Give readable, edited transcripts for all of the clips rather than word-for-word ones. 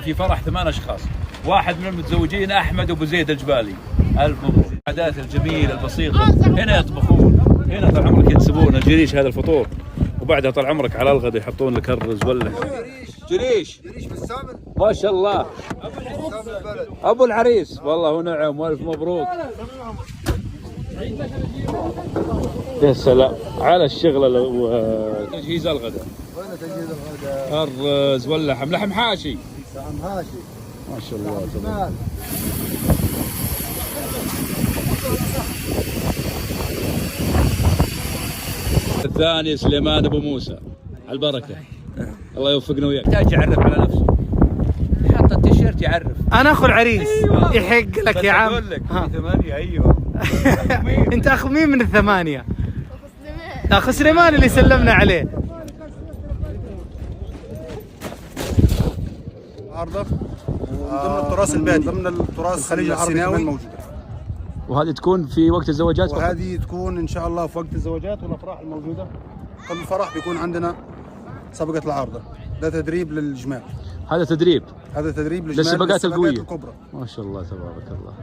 في فرح 8 اشخاص، واحد من المتزوجين احمد ابو زيد الجبالي. الف مبروك. العادات الجميله البسيطه، هنا يطبخون، هنا طال عمرك ينسبون الجريش هذا الفطور، وبعدها طال عمرك على الغد يحطون لك الرز ولا جريش بالسامن ما شاء الله. ابو العريس والله ونعم، والف مبروك. يا سلام على الشغله وتجهيز الغداء. وين تجهيز الغداء؟ الرز واللحم، لحم حاشي لحم هاشي ما شاء الله تبارك. الثاني سليمان ابو موسى على البركه، الله يوفقنا وياك. يحتاج يعرف على نفسه، يحط التيشيرت يعرف. انا اخو العريس. أيوة. يحق لك يا عم. اقول لك 8. ايوه انت اخو مين من ال8؟ اخو سليمان اللي سلمنا عليه. عرضه ضمن التراث البادي، ضمن التراث الخليج العربي موجوده. وهذه تكون في وقت الزواجات فقط؟ وهذه تكون ان شاء الله في وقت الزواجات والافراح الموجوده. قبل الفرح بيكون عندنا سبقه العارضه، ده تدريب للجمال. هذا تدريب؟ هذا تدريب للجمال للسباقات القويه الكبرى. ما شاء الله تبارك الله.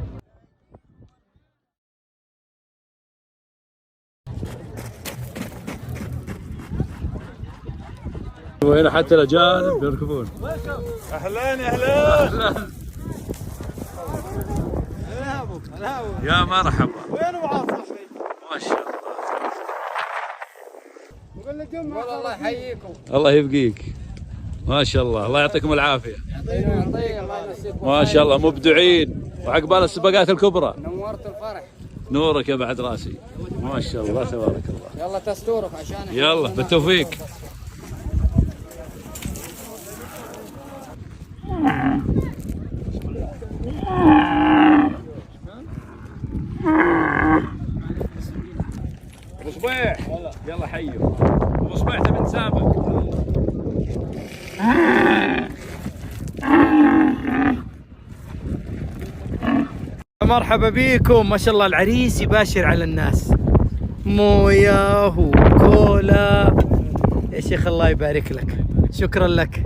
وهنا حتى الاجانب يركبون. اهلين اهلين يا مرحبا. وين معاصر ما شاء الله. والله الله يحييكم. الله يبقيك ما شاء الله، الله يعطيكم العافيه. ما شاء الله مبدعين، وعقبال السباقات الكبرى. نورت الفرح. نورك يا بعد راسي ما شاء الله تبارك الله. يلا تستورك عشان يلا بالتوفيق. ابو صبيح يلا حيو. ابو صبيح تبي نسابق. مرحبا بيكم. ما شاء الله العريس يباشر على الناس، مويه وكولا. يا شيخ الله يبارك لك، شكرا لك.